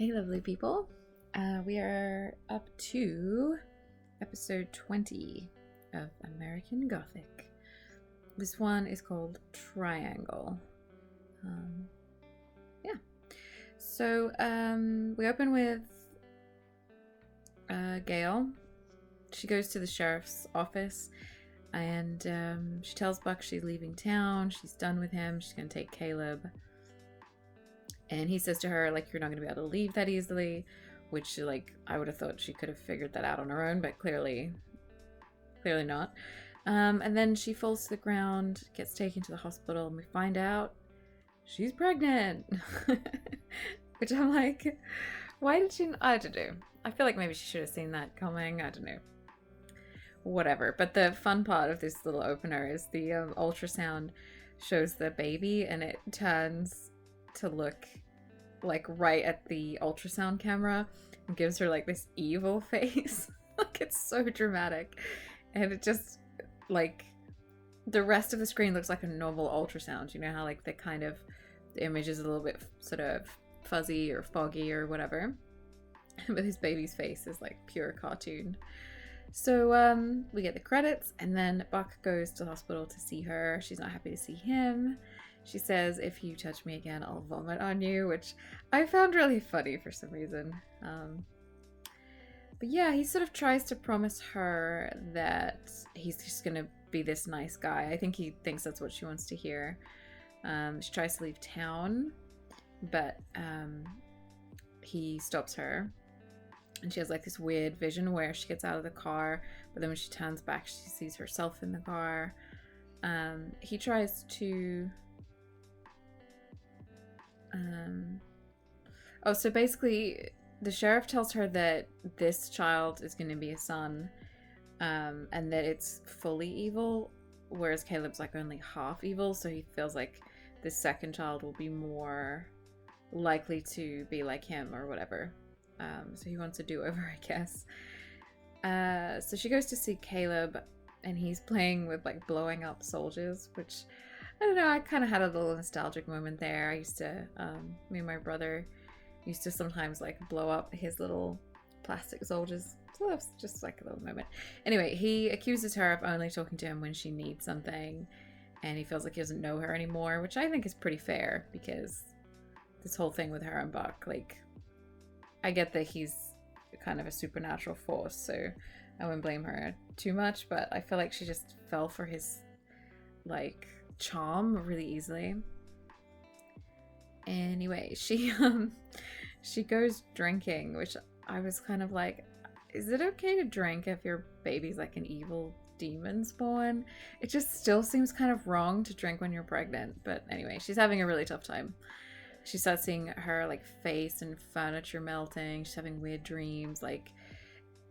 Hey, lovely people. We are up to episode 20 of American Gothic. This one is called Triangle. Yeah. So we open with Gail. She goes to the sheriff's office and she tells Buck she's leaving town. She's done with him. She's going to take Caleb. And he says to her, like, you're not going to be able to leave that easily, which, like, I would have thought she could have figured that out on her own, but clearly not. And then she falls to the ground, gets taken to the hospital, and we find out she's pregnant. Which I'm like, why did she? I don't know. I feel like maybe she should have seen that coming. I don't know. Whatever. But the fun part of this little opener is the ultrasound shows the baby, and it turns to look like right at the ultrasound camera and gives her like this evil face. Like, it's so dramatic, and it just, like, the rest of the screen looks like a normal ultrasound. You know how, like, the image is a little bit sort of fuzzy or foggy or whatever, but his baby's face is like pure cartoon. So we get the credits, and then Buck goes to the hospital to see her. She's not happy to see him. She says, if you touch me again, I'll vomit on you, which I found really funny for some reason. But yeah, he sort of tries to promise her that he's just going to be this nice guy. I think he thinks that's what she wants to hear. She tries to leave town, but he stops her. And she has like this weird vision where she gets out of the car, but then when she turns back, she sees herself in the car. He tries to... so basically the sheriff tells her that this child is going to be a son, and that it's fully evil, whereas Caleb's like only half evil, so he feels like this second child will be more likely to be like him or whatever. So he wants a do-over, I guess. So she goes to see Caleb, and he's playing with like blowing up soldiers, which, I don't know, I kind of had a little nostalgic moment there. I used to, me and my brother used to sometimes like blow up his little plastic soldiers. So that was just like a little moment. Anyway, he accuses her of only talking to him when she needs something, and he feels like he doesn't know her anymore, which I think is pretty fair, because this whole thing with her and Buck, like, I get that he's kind of a supernatural force, so I wouldn't blame her too much, but I feel like she just fell for his, like, charm really easily. Anyway, she goes drinking, which I was kind of like, is it okay to drink if your baby's like an evil demon spawn? It just still seems kind of wrong to drink when you're pregnant. But anyway, she's having a really tough time. She starts seeing her like face and furniture melting. She's having weird dreams. Like,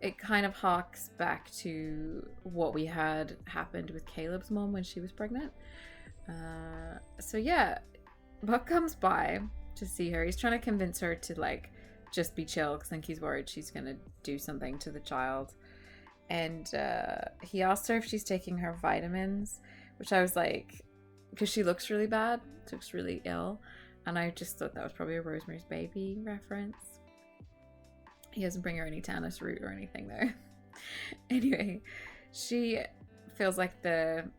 it kind of harks back to what we had happened with Caleb's mom when she was pregnant. So yeah, Buck comes by to see her. He's trying to convince her to like just be chill, because I think he's worried she's gonna do something to the child. And he asks her if she's taking her vitamins, which I was like, because she looks really bad, looks really ill. And I just thought that was probably a Rosemary's Baby reference. He doesn't bring her any Tannis root or anything though. Anyway, she feels like the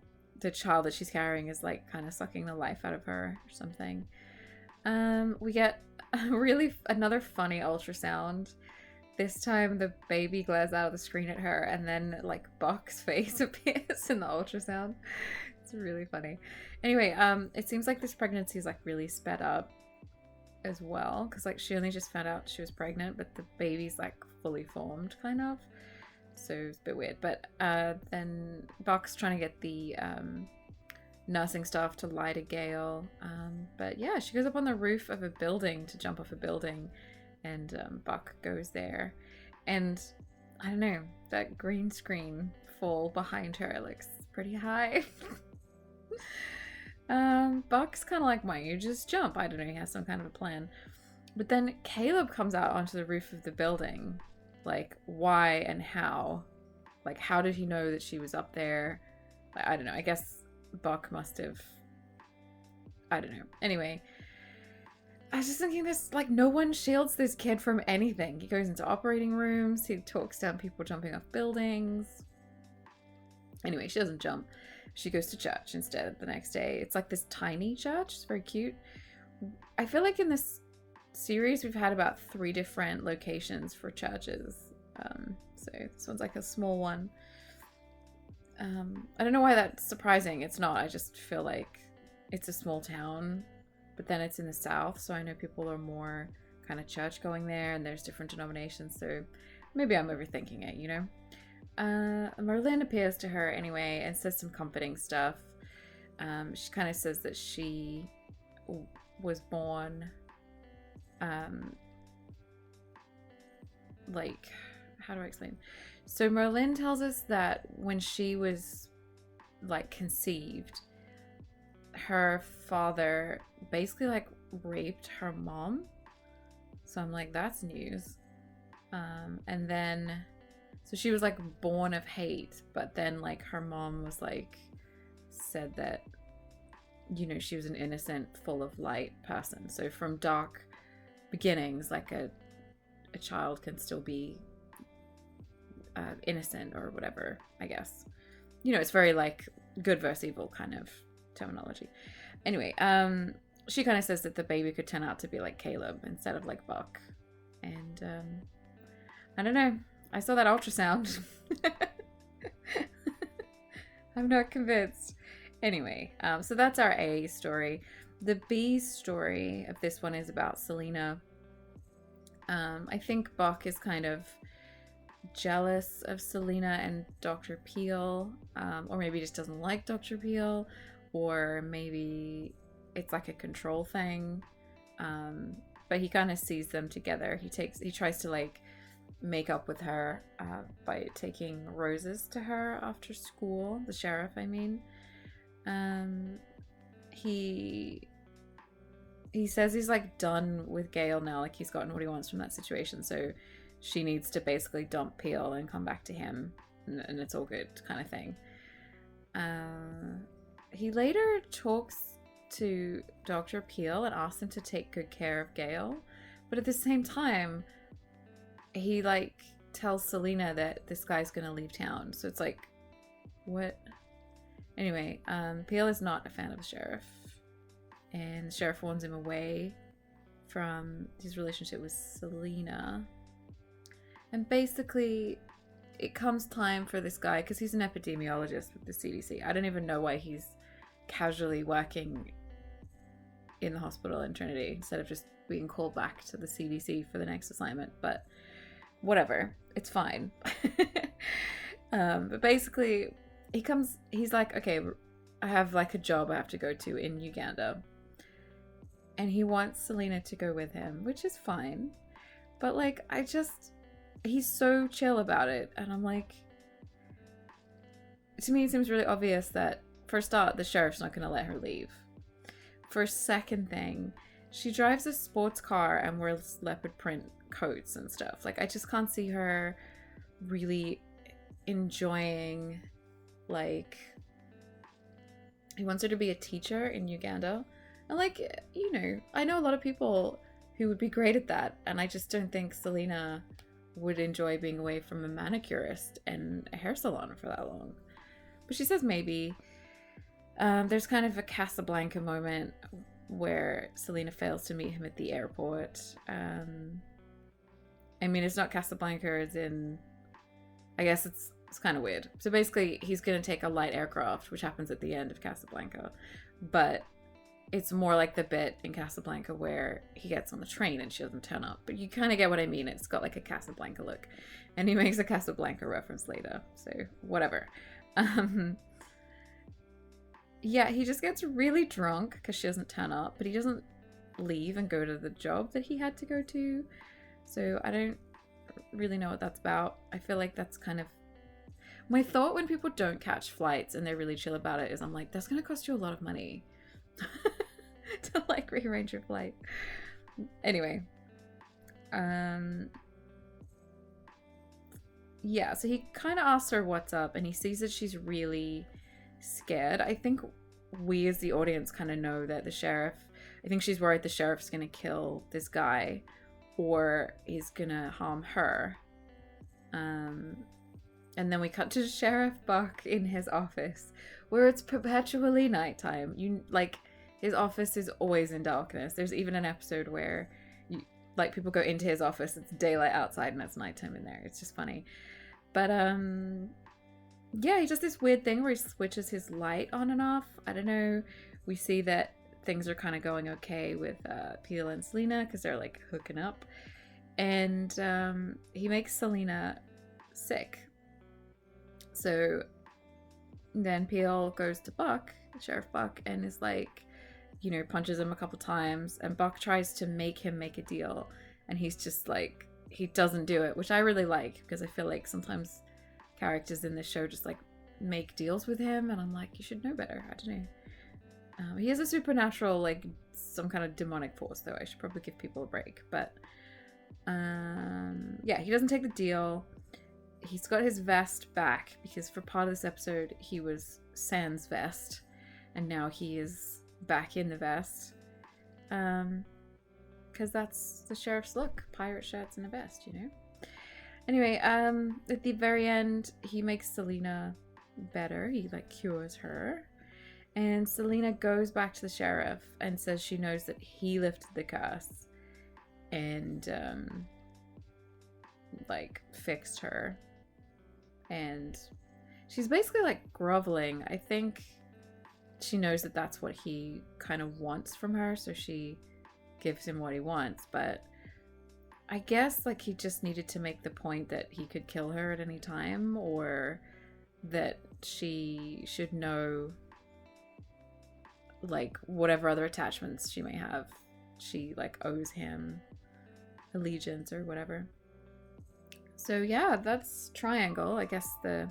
child that she's carrying is like kind of sucking the life out of her or something. We get another funny ultrasound. This time the baby glares out of the screen at her, and then like Buck's face appears in the ultrasound. It's really funny. Anyway, it seems like this pregnancy is like really sped up as well, because like she only just found out she was pregnant, but the baby's like fully formed kind of, so it's a bit weird. But then Buck's trying to get the nursing staff to lie to Gail, but yeah, she goes up on the roof of a building to jump off a building, and Buck goes there, and I don't know, that green screen fall behind her looks pretty high. Buck's kind of like, why don't you just jump? I don't know, he has some kind of a plan. But then Caleb comes out onto the roof of the building. Like, why and how? Like, how did he know that she was up there? Like, I don't know, I guess Buck must have, I don't know. Anyway, I was just thinking this, like, no one shields this kid from anything. He goes into operating rooms, he talks down people jumping off buildings. Anyway, she doesn't jump. She goes to church instead the next day. It's like this tiny church. It's very cute. I feel like in this series we've had about 3 different locations for churches. So this one's like a small one. I don't know why that's surprising. It's not. I just feel like it's a small town, but then it's in the south, so I know people are more kind of church going there, and there's different denominations, so maybe I'm overthinking it, you know? Merlin appears to her anyway and says some comforting stuff. She kind of says that she was born, like, how do I explain? So Merlin tells us that when she was, like, conceived, her father basically, like, raped her mom. So I'm like, that's news. And then, so she was, like, born of hate, but then, like, her mom was, like, said that, you know, she was an innocent, full of light person. So from dark beginnings, like, a child can still be innocent or whatever, I guess. You know, it's very, like, good versus evil kind of terminology. Anyway, she kind of says that the baby could turn out to be like Caleb instead of like Buck. And I don't know. I saw that ultrasound. I'm not convinced. Anyway, so that's our A story. The B story of this one is about Selena. I think Buck is kind of jealous of Selena and Dr. Peel, or maybe just doesn't like Dr. Peel, or maybe it's like a control thing. But he kind of sees them together. He tries to like make up with her by taking roses to her after school. The sheriff, I mean. He says he's like done with Gail now, like he's gotten what he wants from that situation, so she needs to basically dump Peel and come back to him, and it's all good kind of thing. He later talks to Dr. Peel and asks him to take good care of Gail, but at the same time he like tells Selena that this guy's gonna leave town, so it's like, what? Anyway, Peel is not a fan of the sheriff, and the sheriff warns him away from his relationship with Selena. And basically, it comes time for this guy, because he's an epidemiologist with the CDC. I don't even know why he's casually working in the hospital in Trinity instead of just being called back to the CDC for the next assignment, but whatever, it's fine. But basically, he's like, okay, I have like a job I have to go to in Uganda. And he wants Selena to go with him, which is fine. But like, he's so chill about it. And I'm like, to me, it seems really obvious that for a start, the sheriff's not going to let her leave. For a second thing, she drives a sports car and wears leopard print coats and stuff. Like, I just can't see her really enjoying, like, he wants her to be a teacher in Uganda. And like, you know, I know a lot of people who would be great at that, and I just don't think Selena would enjoy being away from a manicurist and a hair salon for that long. But she says maybe. There's kind of a Casablanca moment where Selena fails to meet him at the airport. I mean, it's not Casablanca as in, I guess it's kind of weird. So basically, he's going to take a light aircraft, which happens at the end of Casablanca. But it's more like the bit in Casablanca where he gets on the train and she doesn't turn up. But you kind of get what I mean. It's got like a Casablanca look. And he makes a Casablanca reference later. So whatever. Yeah, he just gets really drunk because she doesn't turn up. But he doesn't leave and go to the job that he had to go to. So I don't really know what that's about. I feel like that's kind of... My thought when people don't catch flights and they're really chill about it is I'm like, that's going to cost you a lot of money. To like rearrange your flight. Anyway, yeah, so he kind of asks her what's up and he sees that she's really scared. I think we as the audience kind of know that the sheriff I think she's worried the sheriff's gonna kill this guy, or he's gonna harm her. And then we cut to Sheriff Buck in his office, where it's perpetually nighttime. His office is always in darkness. There's even an episode where people go into his office, it's daylight outside and it's nighttime in there. It's just funny. But yeah, he does this weird thing where he switches his light on and off. I don't know. We see that things are kind of going okay with Peel and Selena because they're like hooking up. And he makes Selena sick. So then Peel goes to Buck, Sheriff Buck, and is like, punches him a couple times. And Buck tries to make him make a deal. And he's just like, he doesn't do it, which I really like because I feel like sometimes characters in this show just like make deals with him. And I'm like, you should know better. I don't know. He is a supernatural, like some kind of demonic force, though. I should probably give people a break. But yeah, he doesn't take the deal. He's got his vest back because for part of this episode he was sans vest, and now he is back in the vest. Because that's the sheriff's look: pirate shirts and a vest, Anyway, at the very end, he makes Selena better. He like cures her. And Selena goes back to the sheriff and says she knows that he lifted the curse and like fixed her. And she's basically like groveling. I think she knows that that's what he kind of wants from her, so she gives him what he wants. But I guess like he just needed to make the point that he could kill her at any time, or that she should know like whatever other attachments she may have, she like owes him allegiance or whatever. So yeah, that's Triangle. I guess the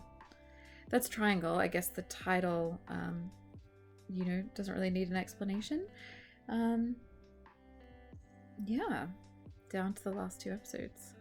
title doesn't really need an explanation. Yeah, down to the last 2 episodes.